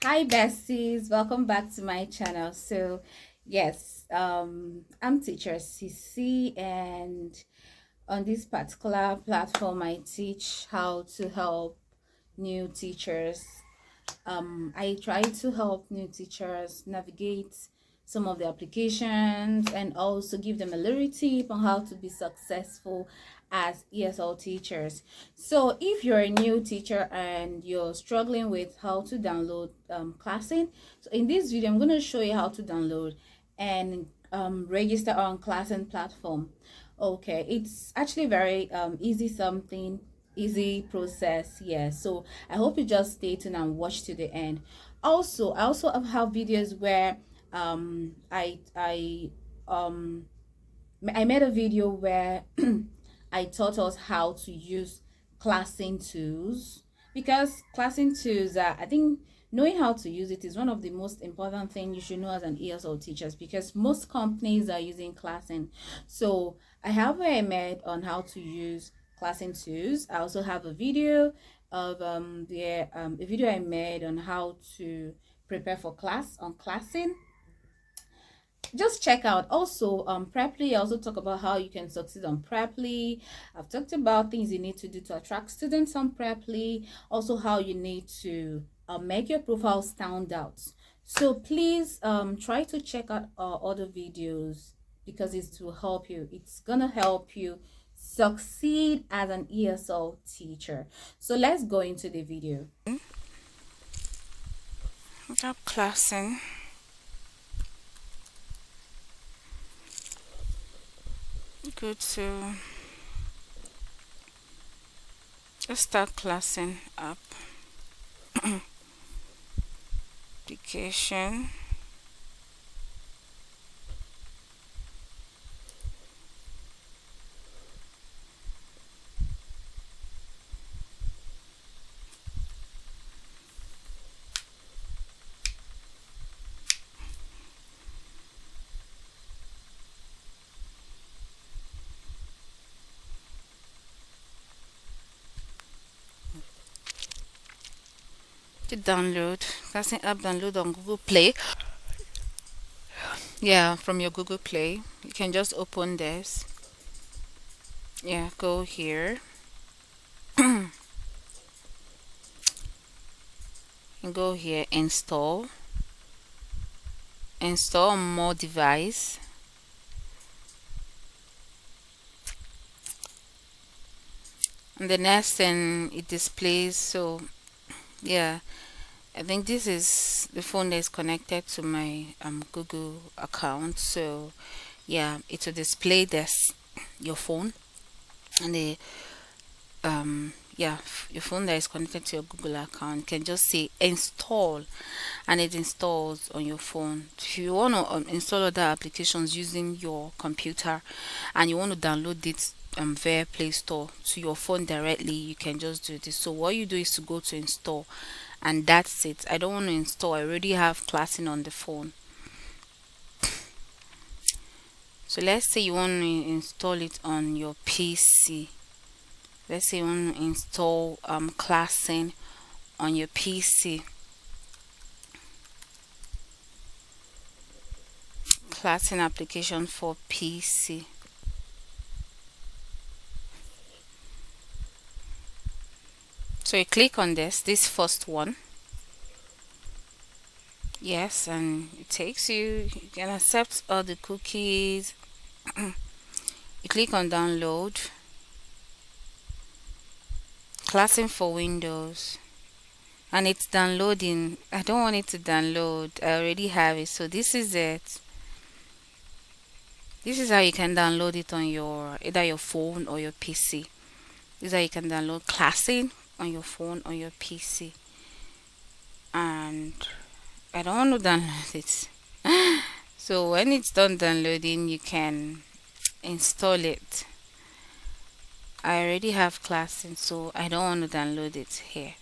Hi besties, welcome back to my channel. Yes, I'm teacher CC, and on this particular platform I teach how to help new teachers. I try to help new teachers navigate some of the applications and also give them a little tip on how to be successful as ESL teachers. So if you're a new teacher and you're struggling with how to download ClassIn, so in this video I'm going to show you how to download and register on ClassIn platform. Okay, it's actually very easy process. Yeah, so I hope you just stay tuned and watch to the end. Also, I also have videos where um i i um I made a video where I taught us how to use classing tools, because classing tools are, I think, knowing how to use it is one of the most important things you should know as an ESL teachers, because most companies are using classing. So I have a made on how to use classing tools. I also have a video of a video I made on how to prepare for class on classing. Just check out. Also Preply, I also talk about how you can succeed on Preply. I've talked about things you need to do to attract students on Preply, also how you need to make your profile stand out. So please try to check out our other videos, because it's to help you. It's gonna help you succeed as an ESL teacher. So let's go into the video. Up classing. Go to let's start ClassIn App application. To download ClassIn App, download on Google Play. Yeah, from your Google Play, you can just open this. Yeah, go here and go here, install on more device. And the next thing it displays. So yeah, I think this is the phone that is connected to my Google account. So yeah, it will display this your phone, and the your phone that is connected to your Google account can just say install, and it installs on your phone. If you want to install other applications using your computer and you want to download it via Play Store to your phone directly, you can just do this. So what you do is to go to install, and that's it. I don't want to install, I already have ClassIn on the phone. So let's say you want to install it on your PC. Let's say you want to install ClassIn on your PC. ClassIn application for PC. So you click on this first one. Yes, and it takes you can accept all the cookies. You click on download. ClassIn for Windows, and it's downloading. I don't want it to download, I already have it. So this is it. This is how you can download it on your either your phone or your PC. This is how you can download ClassIn on your phone or your PC. And I don't want to download it. So when it's done downloading, you can install it. I already have ClassIn, so I don't want to download it here.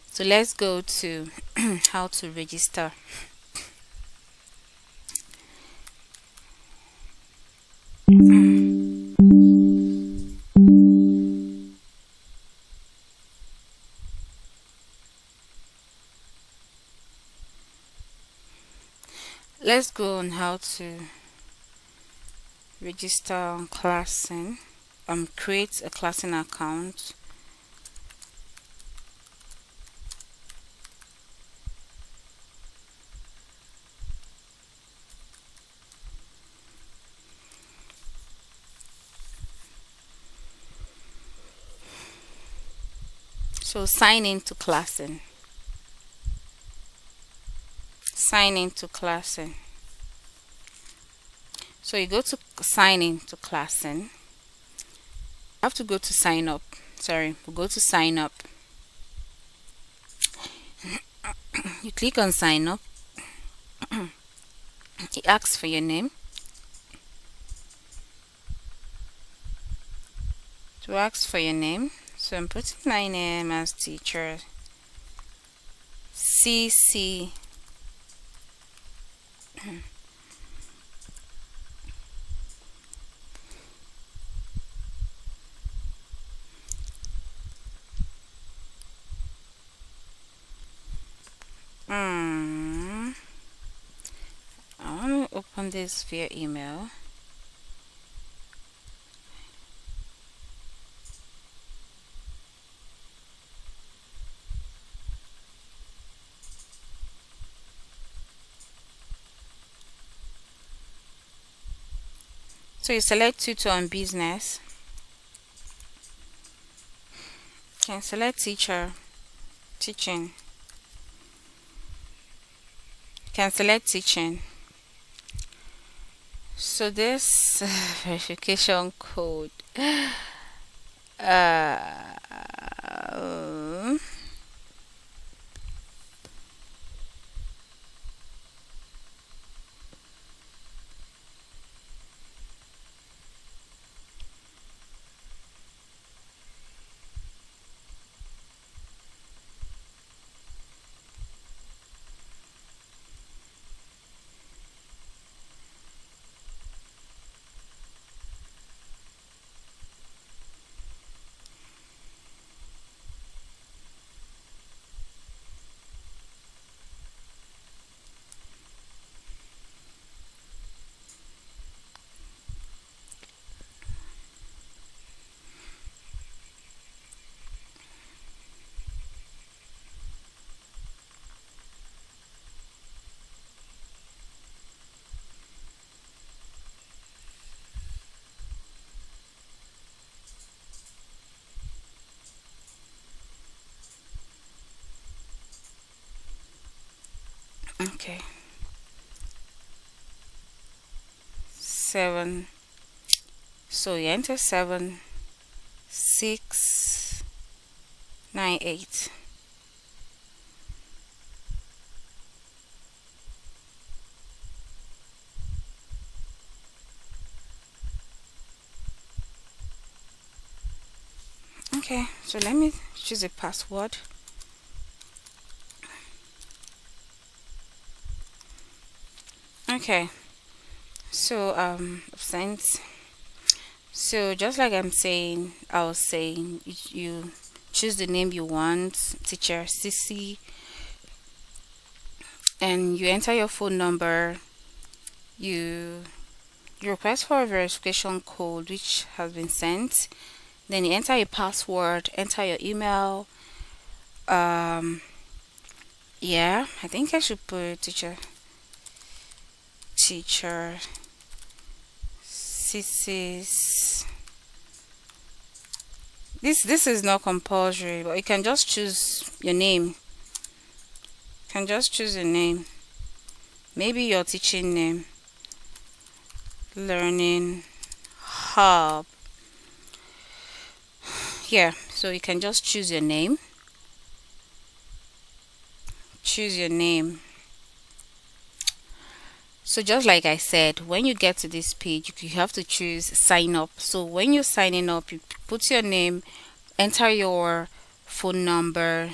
So let's go to how to register. let's go on how to register on ClassIn. Create a ClassIn account. So sign in to ClassIn. Sign in to ClassIn. So you go to sign in to ClassIn. You have to go to sign up. Sorry, we'll go to sign up. You click on sign up. It asks for your name. To ask for your name. So I'm putting my name as teacher CC. I want to open this via email. So you select tutor on business. You can select teacher, teaching. You can select teaching. So this verification code. Uh, okay. 7. So you enter 7698. Okay, so let me choose a password. Okay, so sent. So just like I'm saying, I was saying, you choose the name you want, teacher CC, and you enter your phone number. You request for a verification code which has been sent. Then you enter your password, enter your email. Yeah, I think I should put teacher CC's. This is not compulsory, but you can just choose your name. You can just choose a name. Maybe your teaching name. Learning Hub. Yeah, so you can just choose your name. Choose your name. So just like I said, when you get to this page, you have to choose sign up. So when you're signing up, you put your name, enter your phone number.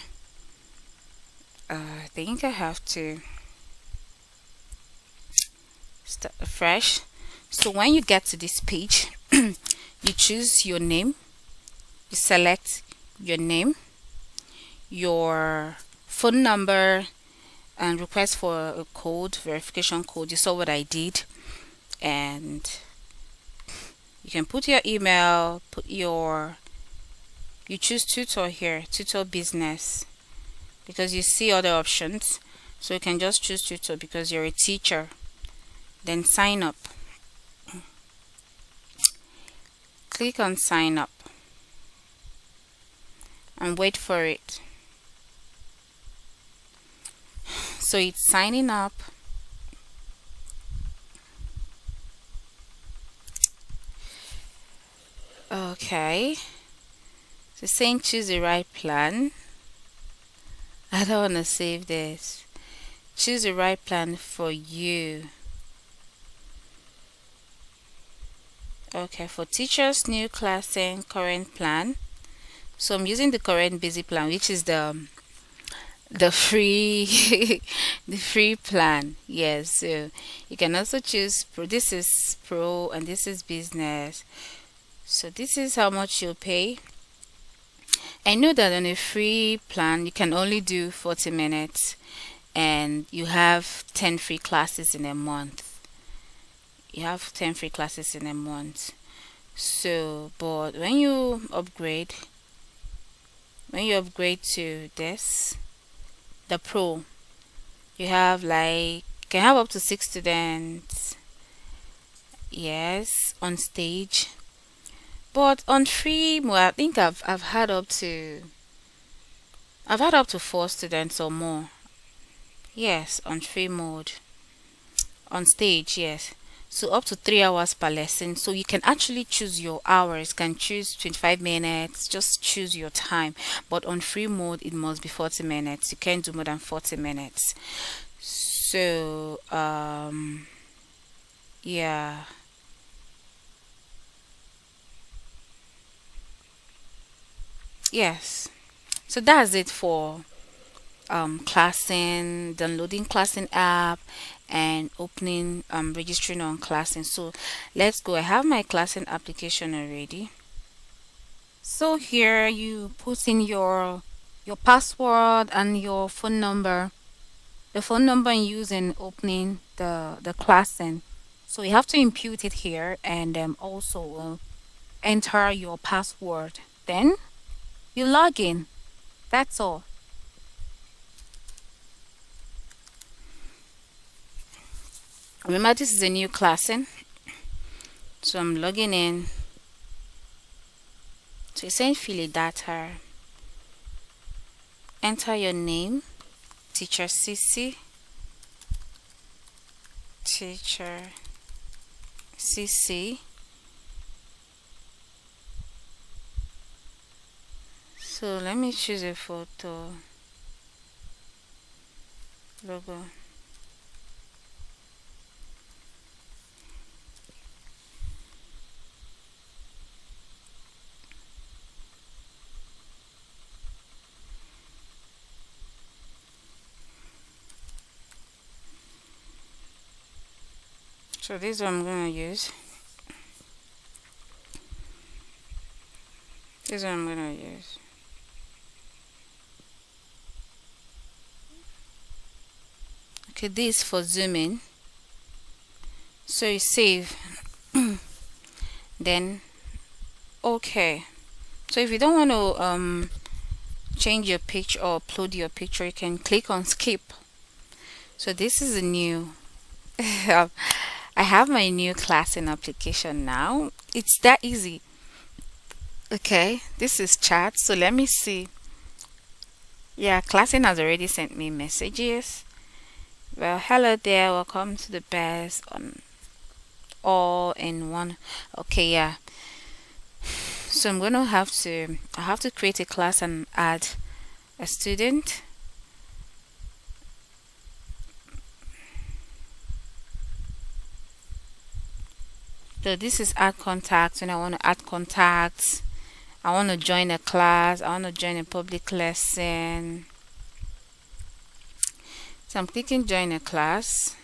I think I have to start afresh. So when you get to this page, you choose your name, you select your name, your phone number, and request for a code, verification code. You saw what I did, and you can put your email, you choose tutor here, tutor business, because you see other options. So you can just choose tutor because you're a teacher. Then sign up. Click on sign up and wait for it. So it's signing up. Okay. So saying choose the right plan. I don't want to save this. Choose the right plan for you. Okay, for teachers, new ClassIn current plan. So I'm using the current basic plan, which is the free the free plan. Yes, so you can also choose pro. This is pro and this is business. So this is how much you'll pay. I know that on a free plan you can only do 40 minutes and you have 10 free classes in a month. You have 10 free classes in a month. So, but when you upgrade to this, the pro, you have like, can have up to 6 students. Yes, on stage. But on free, well, I think I've had up to 4 students or more. Yes, on free mode. On stage, yes. So up to 3 hours per lesson. So you can actually choose your hours. You can choose 25 minutes. Just choose your time. But on free mode, it must be 40 minutes. You can't do more than 40 minutes. So yeah. Yes. So that's it for ClassIn, downloading ClassIn app and opening registering on ClassIn. So let's go. I have my ClassIn application already. So here you put in your password and your phone number. The phone number you use in opening the ClassIn. So you have to input it here and also enter your password. Then you log in. That's all. Remember, this is a new ClassIn, so I'm logging in. So it's saying fill a data. Enter your name, teacher CC, teacher CC. So let me choose a photo, logo. So this one I'm gonna use. This one I'm gonna use. Okay, this for zooming. So you save. Then okay. So if you don't want to change your picture or upload your picture, you can click on skip. So this is a new I have my new ClassIn application now. It's that easy. Okay, this is chat. So let me see. Yeah, ClassIn has already sent me messages. Well, hello there. Welcome to the best on all in one. Okay, yeah. So I have to create a class and add a student. So this is add contacts. When I want to add contacts, I want to join a class, I want to join a public lesson. So I'm clicking join a class.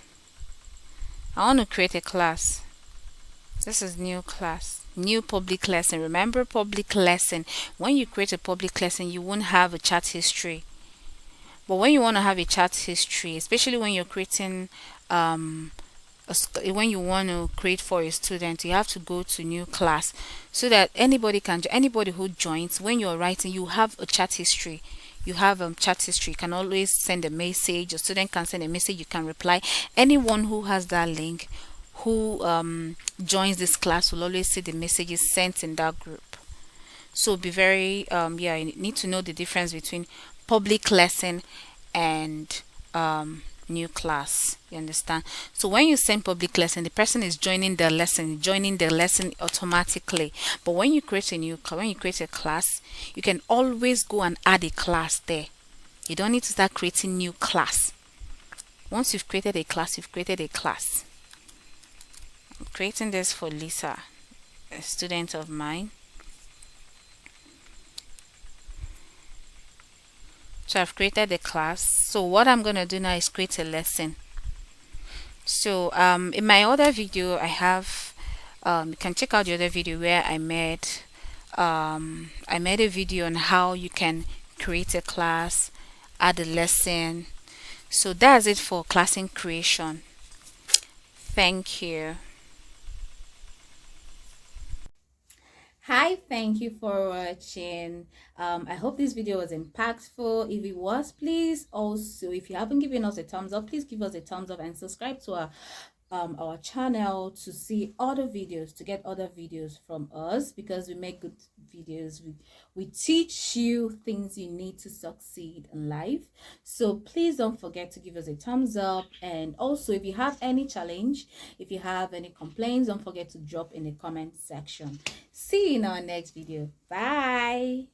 I want to create a class. This is new class, new public lesson. Remember, public lesson, when you create a public lesson, you won't have a chat history. But when you want to have a chat history, especially when you're creating when you want to create for a student, you have to go to new class so that anybody who joins, when you're writing, you have a chat history. You have chat history. You can always send a message. A student can send a message. You can reply. Anyone who has that link, who joins this class, will always see the messages sent in that group. So be very yeah, you need to know the difference between public lesson and new class. You understand? So when you send public lesson, the person is joining the lesson automatically. But when you create a class, you can always go and add a class there. You don't need to start creating new class. Once you've created a class, you've created a class. I'm creating this for Lisa, a student of mine. So I've created a class. So what I'm going to do now is create a lesson. So in my other video, I have you can check out the other video where I made a video on how you can create a class, add a lesson. So that's it for ClassIn creation. Thank you. Hi, thank you for watching. I hope this video was impactful. If it was, please also, if you haven't given us a thumbs up, please give us a thumbs up and subscribe to our channel to see other videos, to get other videos from us, because we make good videos. We teach you things you need to succeed in life. So please don't forget to give us a thumbs up. And also, if you have any challenge, if you have any complaints, don't forget to drop in the comment section. See you in our next video. Bye.